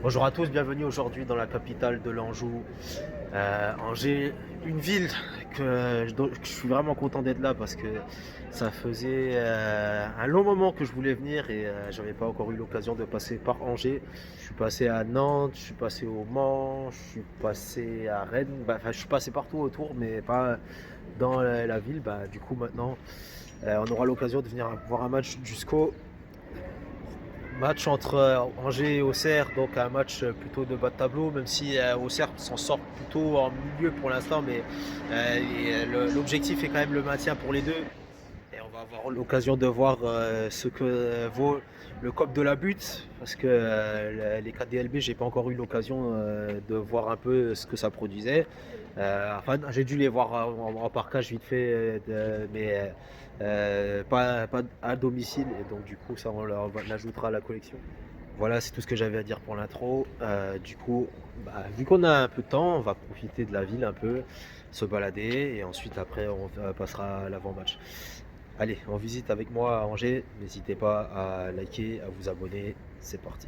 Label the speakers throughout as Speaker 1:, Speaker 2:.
Speaker 1: Bonjour à tous, bienvenue aujourd'hui dans la capitale de l'Anjou, Angers, une ville que je suis vraiment content d'être là parce que ça faisait un long moment que je voulais venir et j'avais pas encore eu l'occasion de passer par Angers. Je suis passé à Nantes, je suis passé au Mans, je suis passé à Rennes, enfin je suis passé partout autour mais pas dans la ville. Du coup maintenant on aura l'occasion de venir voir un match du SCO. Match entre Angers et Auxerre, donc un match plutôt de bas de tableau, même si Auxerre s'en sort plutôt en milieu pour l'instant, mais l'objectif est quand même le maintien pour les deux. Et on va avoir l'occasion de voir ce que vaut le COP de la butte, parce que les 4 DLB, j'ai pas encore eu l'occasion de voir un peu ce que ça produisait. Enfin, j'ai dû les voir en parkage vite fait, mais pas à domicile, et donc du coup, ça on l'ajoutera à la collection. Voilà, c'est tout ce que j'avais à dire pour l'intro. Du coup, vu qu'on a un peu de temps, on va profiter de la ville un peu, se balader, et ensuite après on passera à l'avant-match. Allez, on visite avec moi à Angers. N'hésitez pas à liker, à vous abonner. C'est parti.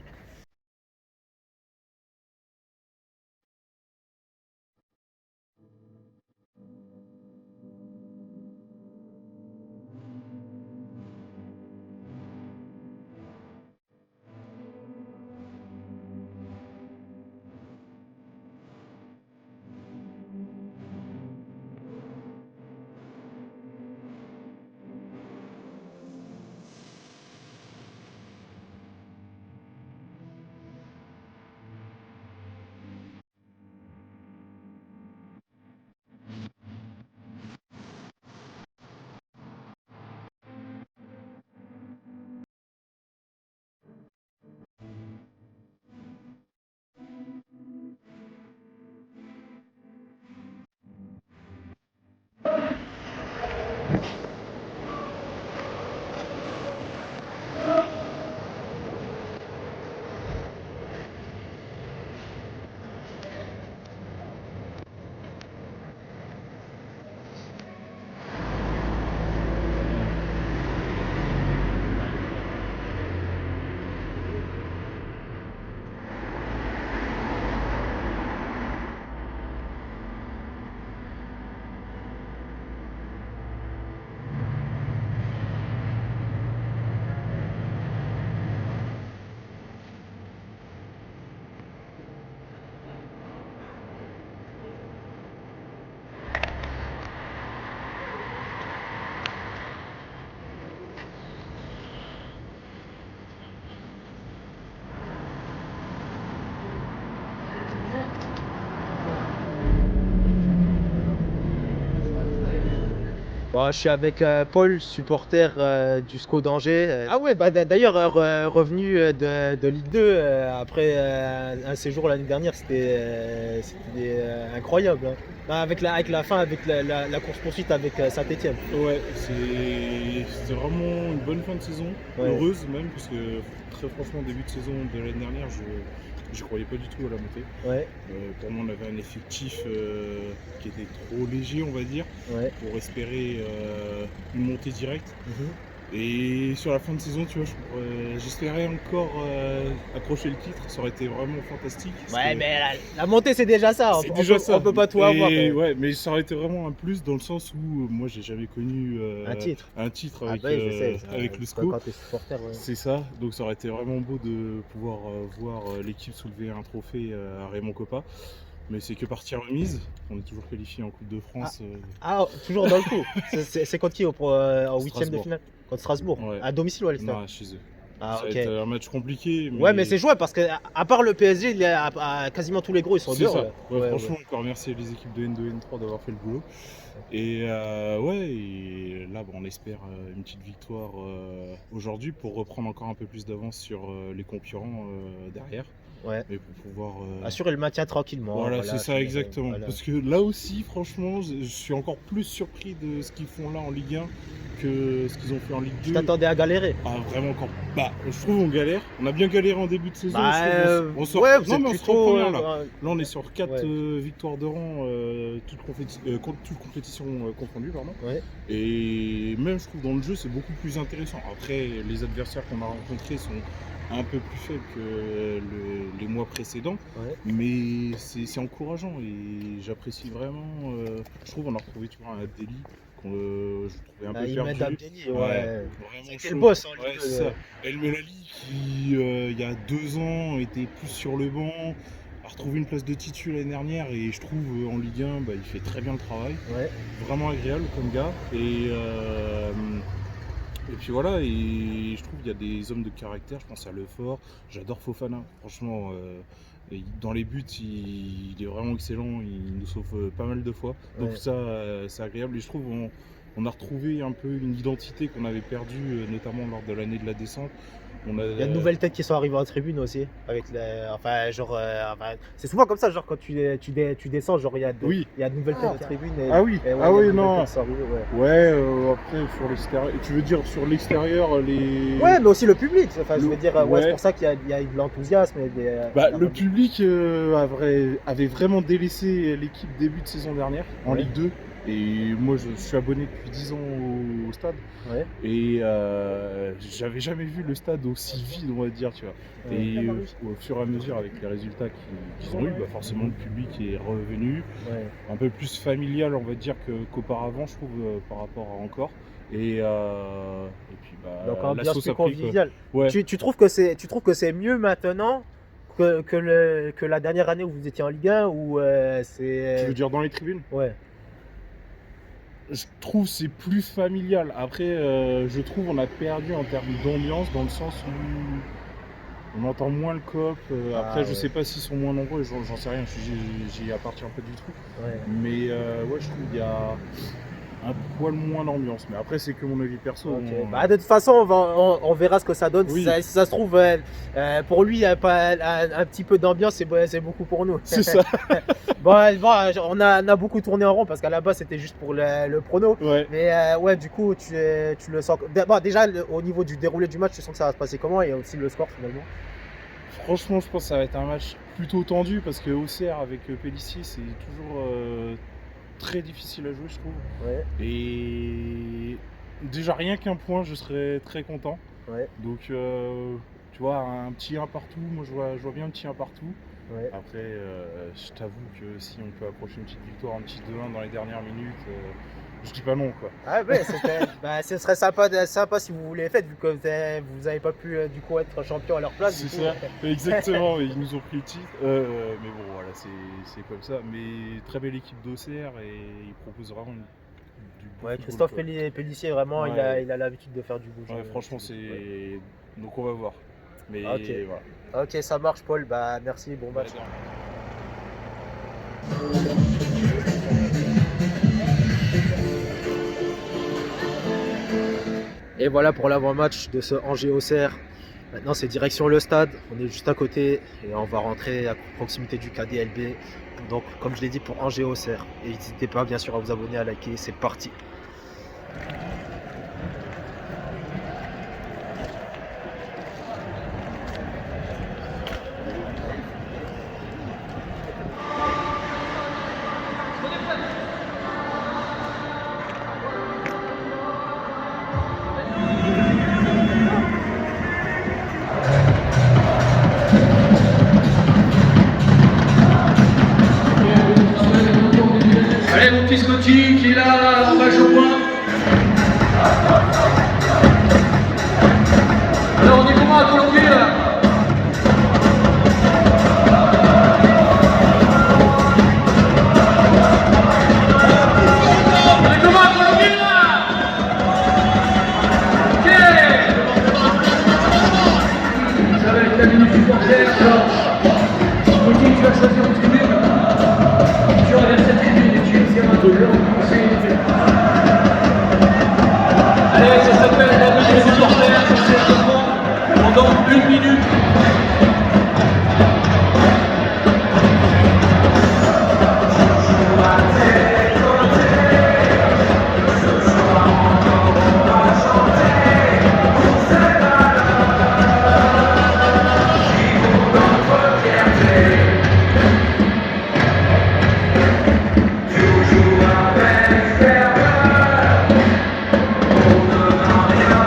Speaker 1: Bon, je suis avec Paul, supporter du SCO d'Angers. Ah ouais, d'ailleurs, revenu de Ligue 2 après un séjour l'année dernière, c'était incroyable, hein. Non, avec la fin, avec la course-poursuite avec Saint-Etienne.
Speaker 2: Ouais, c'était vraiment une bonne fin de saison,
Speaker 1: Ouais.
Speaker 2: heureuse même, parce que très franchement, début de saison de l'année dernière, je croyais pas du tout à la montée.
Speaker 1: Ouais,
Speaker 2: Pour moi, on avait un effectif qui était trop léger, on va dire,
Speaker 1: ouais.
Speaker 2: pour espérer une montée directe.
Speaker 1: Mhm.
Speaker 2: Et sur la fin de saison, tu vois, j'espérais encore accrocher le titre, ça aurait été vraiment fantastique.
Speaker 1: Ouais, mais la montée, c'est déjà ça.
Speaker 2: C'est déjà ça.
Speaker 1: On peut pas tout avoir.
Speaker 2: Ouais, mais ça aurait été vraiment un plus dans le sens où moi j'ai jamais connu
Speaker 1: Un titre.
Speaker 2: un titre
Speaker 1: Ah
Speaker 2: avec,
Speaker 1: bah oui, je sais.
Speaker 2: avec le
Speaker 1: Quand,
Speaker 2: SCO.
Speaker 1: quand t'es supporter, ouais.
Speaker 2: C'est ça, donc ça aurait été vraiment beau de pouvoir voir l'équipe soulever un trophée à Raymond Kopa. Mais c'est que partie remise, on est toujours qualifié en Coupe de France.
Speaker 1: Ah, toujours dans le coup. C'est contre qui en huitième de
Speaker 2: Strasbourg.
Speaker 1: finale? Contre Strasbourg.
Speaker 2: Ouais.
Speaker 1: À domicile ou à l'extérieur?
Speaker 2: Non, chez eux.
Speaker 1: Ah,
Speaker 2: Ça va
Speaker 1: ok.
Speaker 2: être un match compliqué,
Speaker 1: Ouais, mais c'est jouable parce que à part le PSG, quasiment tous les gros ils sont
Speaker 2: c'est
Speaker 1: dehors.
Speaker 2: ça.
Speaker 1: Là.
Speaker 2: Ouais, franchement, encore remercier les équipes de N2 et N3 d'avoir fait le boulot. Et ouais, et là, bon, on espère une petite victoire aujourd'hui pour reprendre encore un peu plus d'avance sur les concurrents derrière.
Speaker 1: Ouais.
Speaker 2: Et pour pouvoir.
Speaker 1: Assurer le maintien tranquillement.
Speaker 2: Voilà, c'est ça,
Speaker 1: finir,
Speaker 2: exactement.
Speaker 1: voilà.
Speaker 2: Parce que là aussi, franchement, je suis encore plus surpris de ce qu'ils font là en Ligue 1 que ce qu'ils ont fait en Ligue
Speaker 1: Tu
Speaker 2: 2.
Speaker 1: t'attendais à galérer?
Speaker 2: Ah, vraiment encore. Bah, je trouve on galère. On a bien galéré en début de saison. je trouve on sort.
Speaker 1: Ouais,
Speaker 2: Non, mais on se reprend bien là. Là, on est sur 4
Speaker 1: ouais.
Speaker 2: victoires de rang, toute compétition confondue, pardon.
Speaker 1: Ouais.
Speaker 2: Et même, je trouve, dans le jeu, c'est beaucoup plus intéressant. Après, les adversaires qu'on a rencontrés sont un peu plus faible que les mois précédents,
Speaker 1: Ouais.
Speaker 2: mais c'est encourageant et j'apprécie vraiment. Je trouve on a retrouvé, tu vois, un Deli que je trouvais un peu
Speaker 1: Ahmed
Speaker 2: perdu.
Speaker 1: Abdelli,
Speaker 2: Ouais,
Speaker 1: ouais.
Speaker 2: vraiment
Speaker 1: C'était le
Speaker 2: chaud.
Speaker 1: boss en
Speaker 2: Ouais,
Speaker 1: Ligue 2.
Speaker 2: c'est ça. El Melali qui, il y a 2 ans, était plus sur le banc, a retrouvé une place de titu l'année dernière et je trouve en Ligue 1, bah, il fait très bien le travail.
Speaker 1: Ouais.
Speaker 2: Vraiment agréable comme gars. Et puis voilà, et je trouve qu'il y a des hommes de caractère, je pense à Lefort, j'adore Fofana, franchement, dans les buts, il est vraiment excellent, il nous sauve pas mal de fois, donc
Speaker 1: Ouais.
Speaker 2: ça, c'est agréable, et je trouve on a retrouvé un peu une identité qu'on avait perdue, notamment lors de l'année de la descente. On a,
Speaker 1: Il y a de nouvelles têtes qui sont arrivées en tribune aussi. Avec enfin, genre, c'est souvent comme ça, genre quand tu descends, genre
Speaker 2: Oui.
Speaker 1: il y a de nouvelles têtes de tribune.
Speaker 2: Ah oui,
Speaker 1: et ouais,
Speaker 2: ah
Speaker 1: il y a
Speaker 2: oui,
Speaker 1: de nouvelles
Speaker 2: non.
Speaker 1: têtes qui sont arrivées, ouais.
Speaker 2: Ouais, après sur l'extérieur, tu veux dire sur l'extérieur, les...
Speaker 1: Ouais, mais aussi le public. Enfin, je veux dire, ouais,
Speaker 2: ouais.
Speaker 1: c'est pour ça qu'il y a eu de l'enthousiasme.
Speaker 2: Bah, le public avait vraiment délaissé l'équipe début de saison dernière en
Speaker 1: Ouais.
Speaker 2: Ligue 2. Et moi, je suis abonné depuis 10 ans au stade.
Speaker 1: Ouais.
Speaker 2: Et j'avais jamais vu le stade aussi vide, on va dire, tu vois.
Speaker 1: Ouais.
Speaker 2: Et au fur et à mesure, avec les résultats qu'ils ont eu, bah forcément, le public est revenu.
Speaker 1: Ouais.
Speaker 2: Un peu plus familial, on va dire, qu'auparavant, je trouve, par rapport à encore. Et puis, bah,
Speaker 1: Donc
Speaker 2: la
Speaker 1: ambiance
Speaker 2: sauce
Speaker 1: plus
Speaker 2: a pris, quoi.
Speaker 1: conviviale.
Speaker 2: Ouais.
Speaker 1: Tu trouves que c'est mieux maintenant que la dernière année où vous étiez en Ligue 1 ou c'est.
Speaker 2: Tu veux dire dans les tribunes?
Speaker 1: Ouais.
Speaker 2: Je trouve c'est plus familial. Après, je trouve on a perdu en termes d'ambiance dans le sens où on entend moins le cop. Après, je
Speaker 1: ouais.
Speaker 2: sais pas s'ils sont moins nombreux, j'en sais rien, j'y appartiens pas du tout.
Speaker 1: Ouais.
Speaker 2: Mais ouais, je trouve qu'il y a un poil moins d'ambiance. Mais après, c'est que mon avis perso.
Speaker 1: Ok. Bah, de toute façon, on verra ce que ça donne.
Speaker 2: Oui.
Speaker 1: Si ça se trouve, pour lui, un petit peu d'ambiance, c'est beaucoup pour nous.
Speaker 2: C'est ça.
Speaker 1: Bon, on a beaucoup tourné en rond parce qu'à la base, c'était juste pour le prono.
Speaker 2: Ouais.
Speaker 1: Mais ouais, du coup, tu le sens. Bon, déjà, au niveau du déroulé du match, tu sens que ça va se passer comment et aussi le score finalement.
Speaker 2: Franchement, je pense que ça va être un match plutôt tendu parce que Auxerre avec Pélissier, c'est toujours très difficile à jouer, je trouve.
Speaker 1: Ouais.
Speaker 2: Et déjà, rien qu'un point, je serais très content.
Speaker 1: Ouais.
Speaker 2: Donc, tu vois, un petit 1 partout, moi je vois bien un petit 1 partout.
Speaker 1: Ouais.
Speaker 2: Après, je t'avoue que si on peut accrocher une petite victoire, un petit 2-1 dans les dernières minutes, je dis pas non, quoi.
Speaker 1: Ah ouais, ce serait sympa si vous voulez faire, vu que vous n'avez pas pu du coup être champion à leur place.
Speaker 2: C'est
Speaker 1: du coup.
Speaker 2: ça, exactement, ils nous ont pris le titre. Mais bon, voilà, c'est comme ça. Mais très belle équipe d'Auxerre et ils proposent vraiment du bon
Speaker 1: Ouais,
Speaker 2: football,
Speaker 1: Christophe
Speaker 2: quoi.
Speaker 1: Pélissier, vraiment,
Speaker 2: Ouais.
Speaker 1: il a l'habitude de faire du beau jeu.
Speaker 2: Ouais, franchement, c'est. Donc on va voir. Mais
Speaker 1: Ok.
Speaker 2: voilà.
Speaker 1: Ok, ça marche, Paul. Bah, merci, bon match. Et voilà pour l'avant-match de ce Angers-Auxerre. Maintenant, c'est direction le stade. On est juste à côté et on va rentrer à proximité du KDLB. Donc, comme je l'ai dit, pour Angers-Auxerre. Et n'hésitez pas, bien sûr, à vous abonner, à liker. C'est parti.
Speaker 3: Allez, mon petit Scotty qui est là en match au point. Alors, on y comment à Colombie là? On est comment à Colombie là? Ok. Ça va être la minute supporter. Alors, Scotty, tu vas choisir une tribune. Tu regardes cette tribune et tu essaies un peu de allez, ça s'appelle la minute supporter, c'est pendant 1 minute.
Speaker 4: Toujours avec ferveur, on ne va rien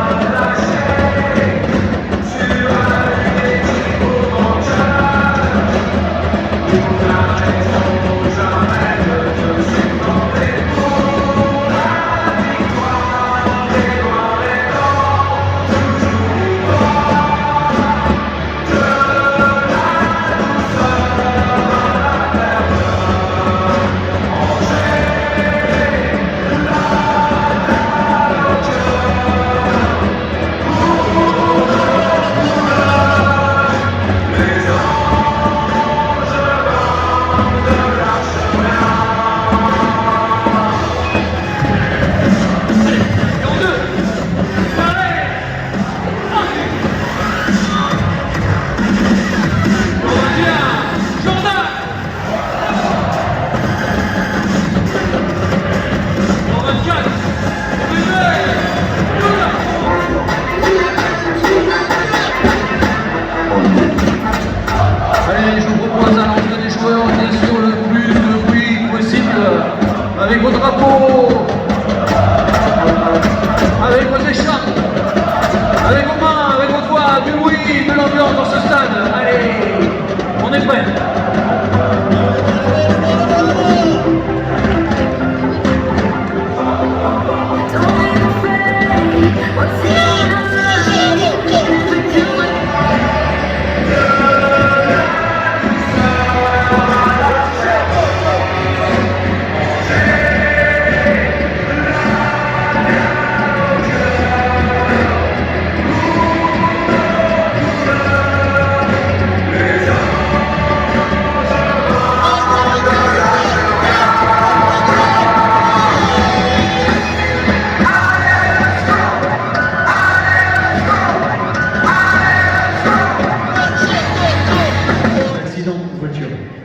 Speaker 3: voiture.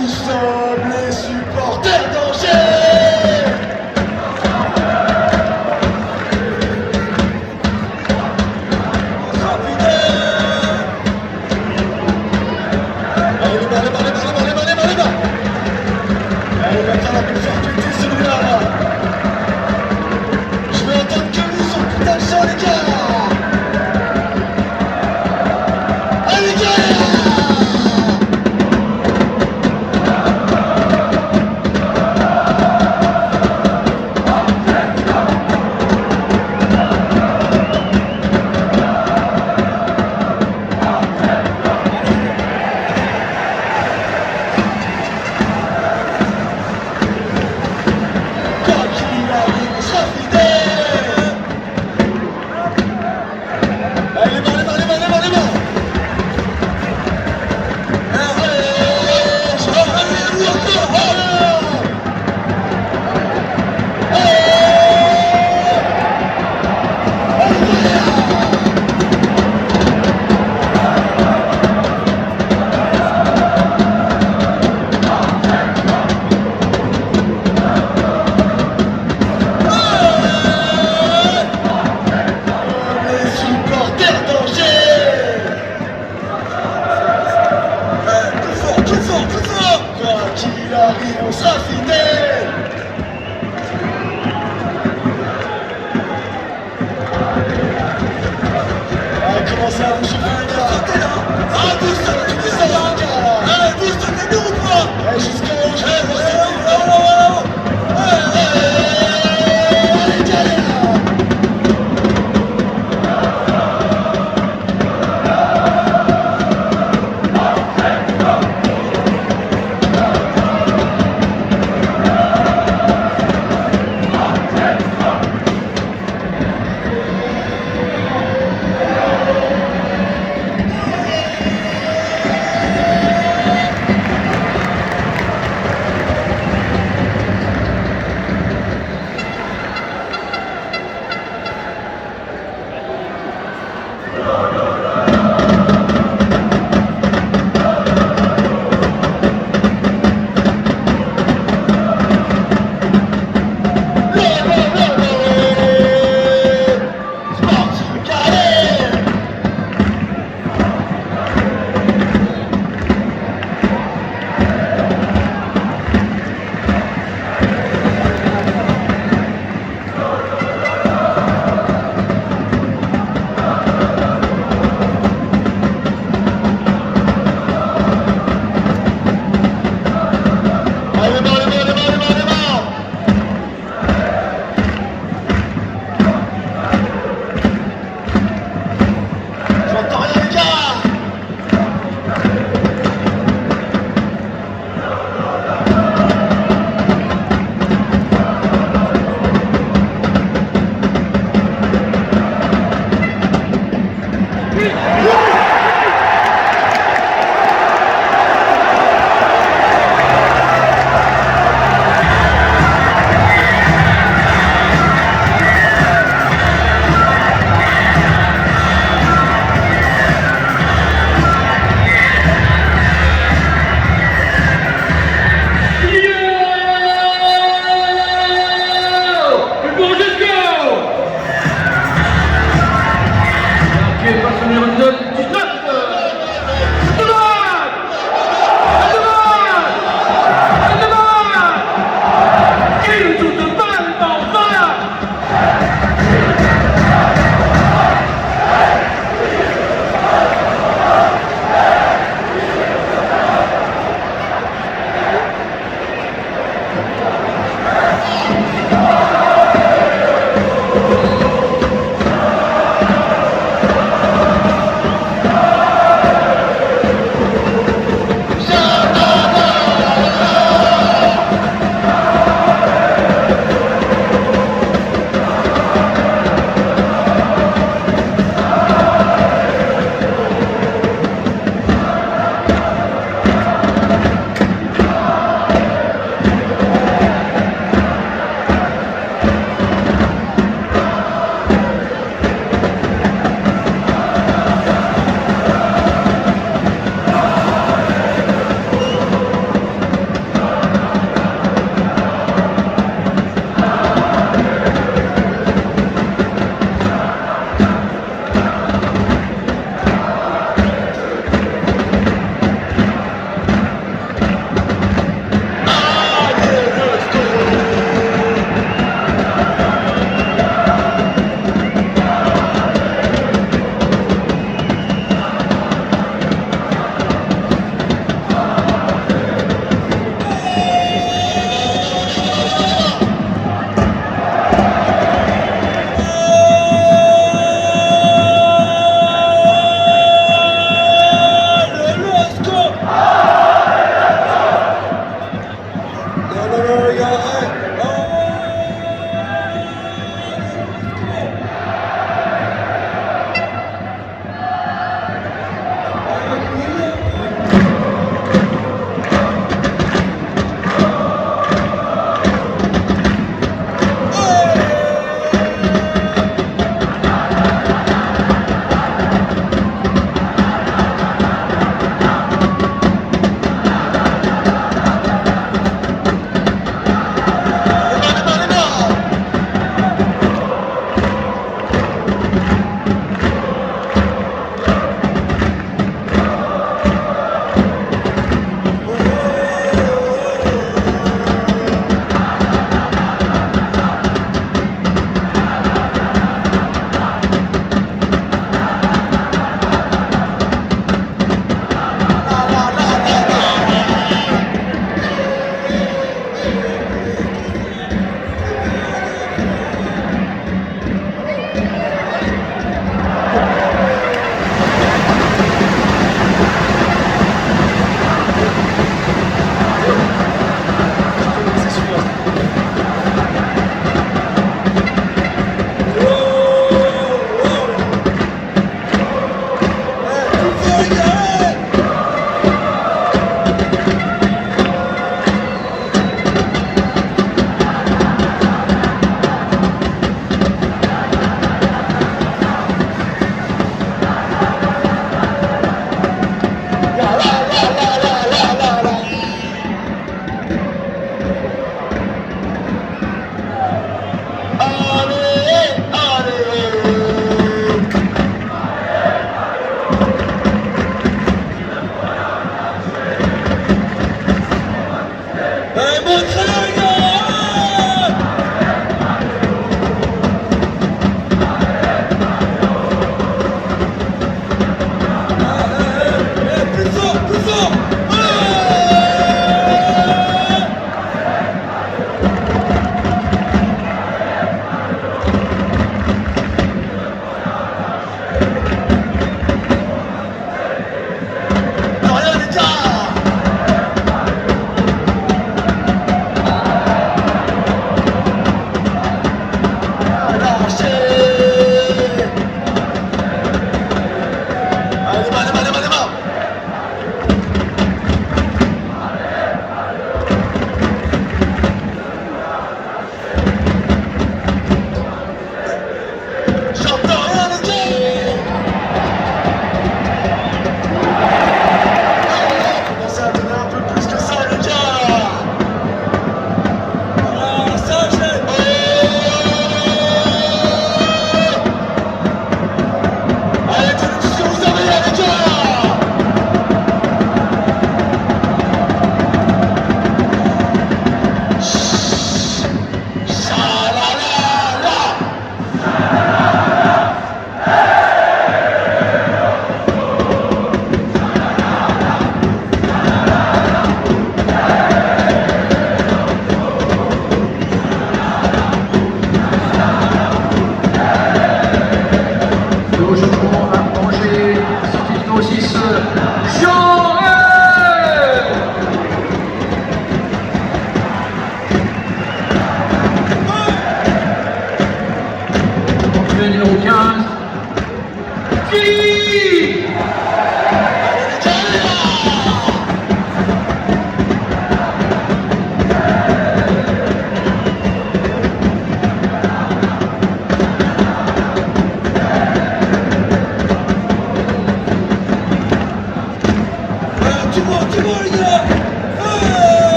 Speaker 4: Nous sommes les supporters d'Angers. On sera fidèles. Allez les bas, les bas, les bas, les bas, les bas, les bas, les bas. Allez, va faire la plus forte du tout, celui-là, là. Je vais entendre que vous sur le putain de champ, les gars. Allez, les gars. On sera fidèles. Allez, commencez à vous chauffer les gars. Ah, boost, tu dis ça là, les gars. Allez, boost, t'es bien ou pas? Allez, jusqu'à là où je vais, allez, allez, allez.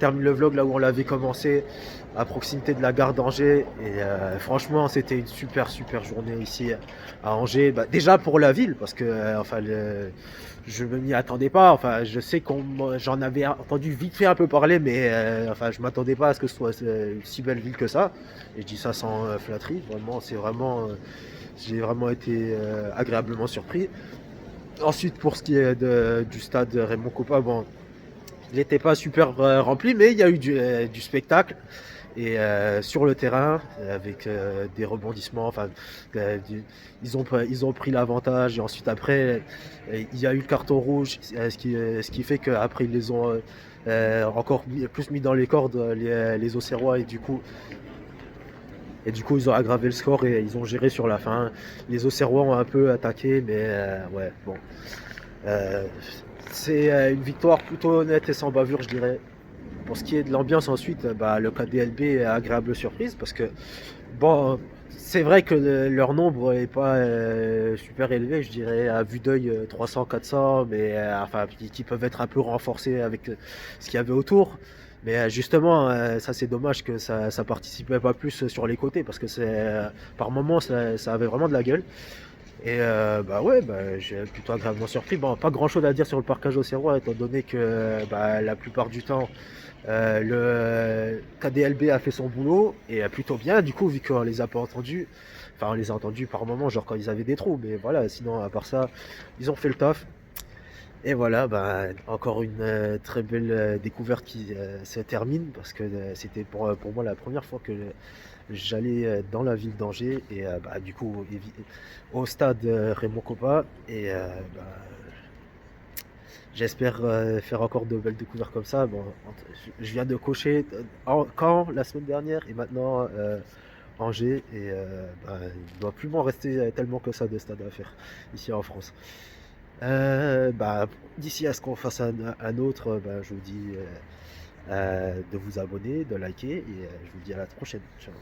Speaker 1: termine le vlog là où on l'avait commencé, à proximité de la gare d'Angers. Et franchement, c'était une super journée ici à Angers. Bah, déjà pour la ville, parce que je ne m'y attendais pas. Enfin, je sais j'en avais entendu vite fait un peu parler, mais enfin, je m'attendais pas à ce que ce soit une si belle ville que ça. Et je dis ça sans flatterie. Vraiment, j'ai vraiment été agréablement surpris. Ensuite, pour ce qui est du stade Raymond Kopa, bon, il n'était pas super rempli, mais il y a eu du spectacle. Et sur le terrain, avec des rebondissements, enfin, ils ont pris l'avantage. Et ensuite, après, il y a eu le carton rouge, ce qui fait qu'après, ils les ont encore plus mis dans les cordes, les Auxerrois. Et du coup, ils ont aggravé le score et ils ont géré sur la fin. Les Auxerrois ont un peu attaqué, mais ouais, bon. Euh, c'est une victoire plutôt honnête et sans bavure, je dirais. Pour ce qui est de l'ambiance ensuite, bah, le KDLB est agréable surprise parce que, bon, c'est vrai que leur nombre n'est pas super élevé, je dirais, à vue d'œil 300-400, mais enfin, qui peuvent être un peu renforcés avec ce qu'il y avait autour. Mais justement, ça c'est dommage que ça participait pas plus sur les côtés parce que par moments ça avait vraiment de la gueule. Et bah ouais, bah, j'ai plutôt agréablement surpris. Bon, pas grand chose à dire sur le parquage Auxerrois étant donné que bah, la plupart du temps le KDLB a fait son boulot et plutôt bien. Du coup, vu qu'on les a pas entendus, enfin on les a entendus par moments, genre quand ils avaient des trous, mais voilà, sinon à part ça, ils ont fait le taf. Et voilà, bah, encore une très belle découverte qui se termine parce que c'était pour moi la première fois que j'allais dans la ville d'Angers et bah, du coup au stade Raymond Kopa et bah, j'espère faire encore de belles découvertes comme ça. Bon, je viens de cocher Caen la semaine dernière et maintenant Angers et bah, il ne doit plus m'en rester tellement que ça de stade à faire ici en France. Bah, d'ici à ce qu'on fasse un autre, bah, je vous dis de vous abonner, de liker et je vous dis à la prochaine. Ciao.